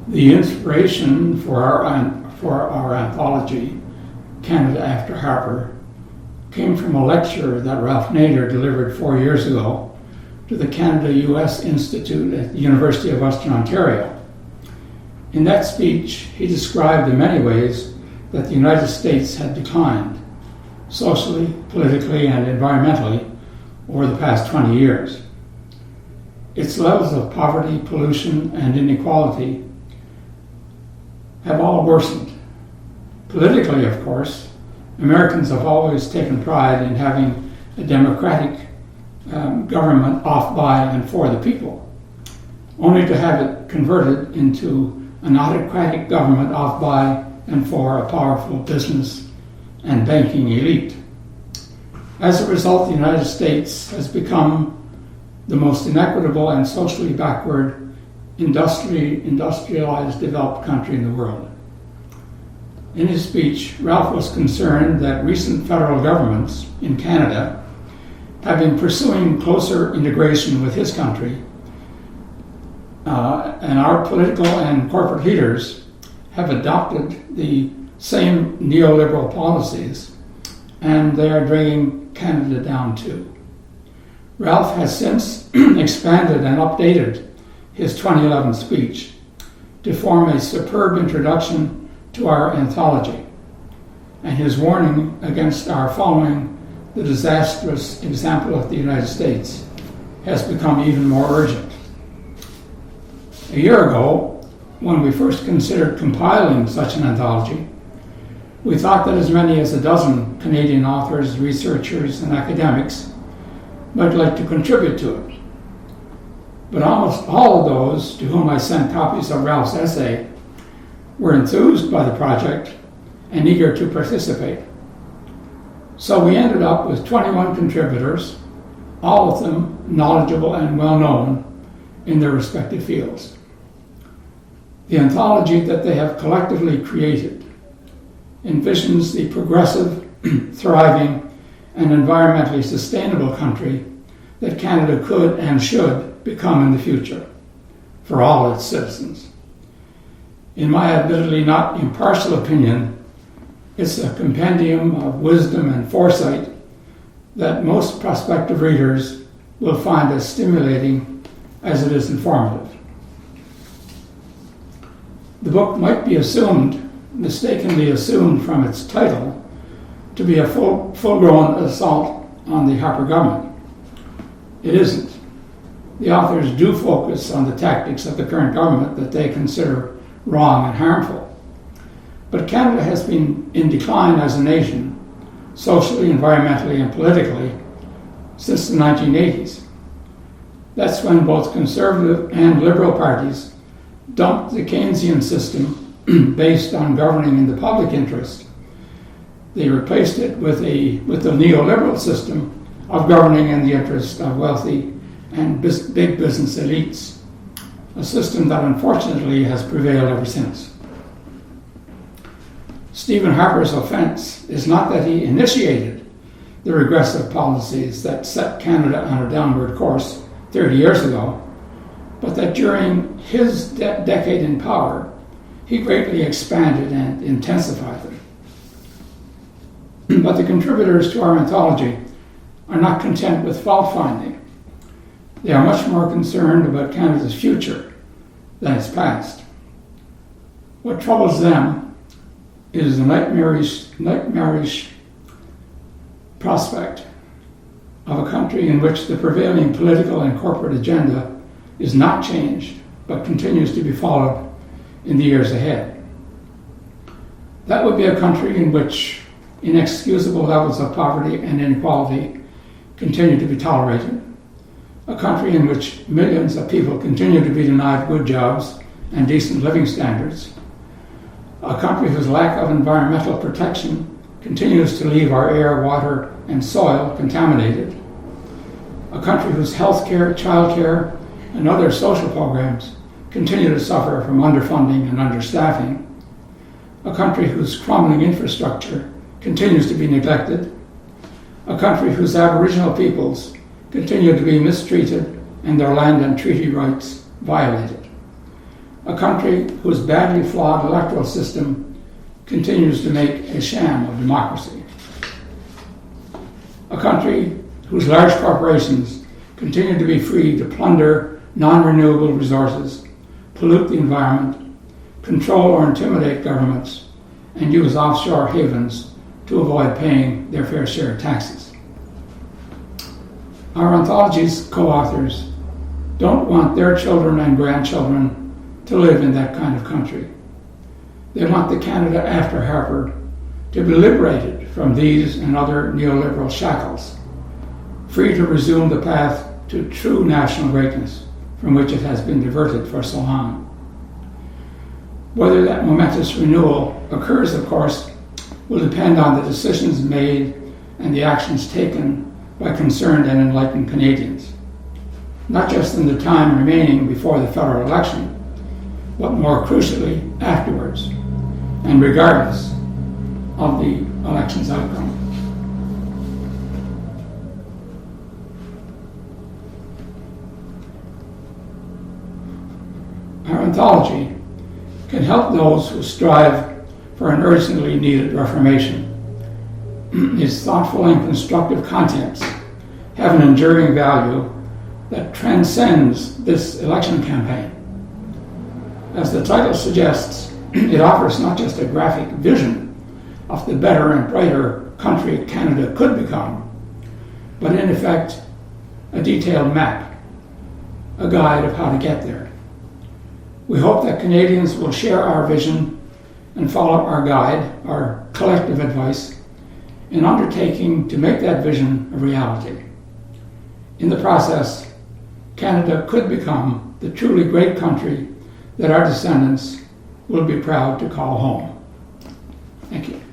The inspiration for our anthology, Canada After Harper, came from a lecture that Ralph Nader delivered 4 years ago to the Canada-US Institute at the University of Western Ontario. In that speech, he described in many ways that the United States had declined, socially, politically, and environmentally, over the past 20 years. Its levels of poverty, pollution, and inequality have all worsened. Politically, of course, Americans have always taken pride in having a democratic government of, by, and for the people, only to have it converted into an autocratic government of, by, and for a powerful business and banking elite. As a result, the United States has become the most inequitable and socially backward industrialized developed country in the world. In his speech, Ralph was concerned that recent federal governments in Canada have been pursuing closer integration with his country, and our political and corporate leaders have adopted the same neoliberal policies, and they are dragging Canada down too. Ralph has since expanded and updated his 2011 speech to form a superb introduction to our anthology, and his warning against our following the disastrous example of the United States has become even more urgent. A year ago, when we first considered compiling such an anthology, we thought that as many as a dozen Canadian authors, researchers, and academics might like to contribute to it. But almost all of those to whom I sent copies of Ralph's essay were enthused by the project and eager to participate. So we ended up with 21 contributors, all of them knowledgeable and well-known in their respective fields. The anthology that they have collectively created envisions the progressive, thriving, and environmentally sustainable country that Canada could and should become in the future for all its citizens. In my admittedly not impartial opinion, it's a compendium of wisdom and foresight that most prospective readers will find as stimulating as it is informative. The book might be mistakenly assumed from its title, to be a full-grown assault on the Harper government. It isn't. The authors do focus on the tactics of the current government that they consider wrong and harmful. But Canada has been in decline as a nation, socially, environmentally, and politically, since the 1980s. That's when both conservative and liberal parties dumped the Keynesian system based on governing in the public interest. They replaced it with the neoliberal system of governing in the interest of wealthy and big business elites, a system that unfortunately has prevailed ever since. Stephen Harper's offense is not that he initiated the regressive policies that set Canada on a downward course 30 years ago, but that during his decade in power, he greatly expanded and intensified them. But the contributors to our anthology are not content with fault-finding. They are much more concerned about Canada's future than its past. What troubles them is the nightmarish prospect of a country in which the prevailing political and corporate agenda is not changed, but continues to be followed in the years ahead. That would be a country in which inexcusable levels of poverty and inequality continue to be tolerated, a country in which millions of people continue to be denied good jobs and decent living standards, a country whose lack of environmental protection continues to leave our air, water, and soil contaminated, a country whose healthcare, childcare, and other social programs continue to suffer from underfunding and understaffing, a country whose crumbling infrastructure continues to be neglected, a country whose Aboriginal peoples continue to be mistreated and their land and treaty rights violated, a country whose badly flawed electoral system continues to make a sham of democracy. A country whose large corporations continue to be free to plunder non-renewable resources, pollute the environment, control or intimidate governments, and use offshore havens to avoid paying their fair share of taxes. Our anthology's co-authors don't want their children and grandchildren to live in that kind of country. They want the Canada after Harper to be liberated from these and other neoliberal shackles, free to resume the path to true national greatness from which it has been diverted for so long. Whether that momentous renewal occurs, of course, will depend on the decisions made and the actions taken by concerned and enlightened Canadians, not just in the time remaining before the federal election, but more crucially afterwards, and regardless of the election's outcome. Our anthology can help those who strive for an urgently needed reformation. Its thoughtful and constructive contents have an enduring value that transcends this election campaign. As the title suggests, it offers not just a graphic vision of the better and brighter country Canada could become, but in effect, a detailed map, a guide of how to get there. We hope that Canadians will share our vision and follow our guide, our collective advice, in undertaking to make that vision a reality. In the process, Canada could become the truly great country that our descendants will be proud to call home. Thank you.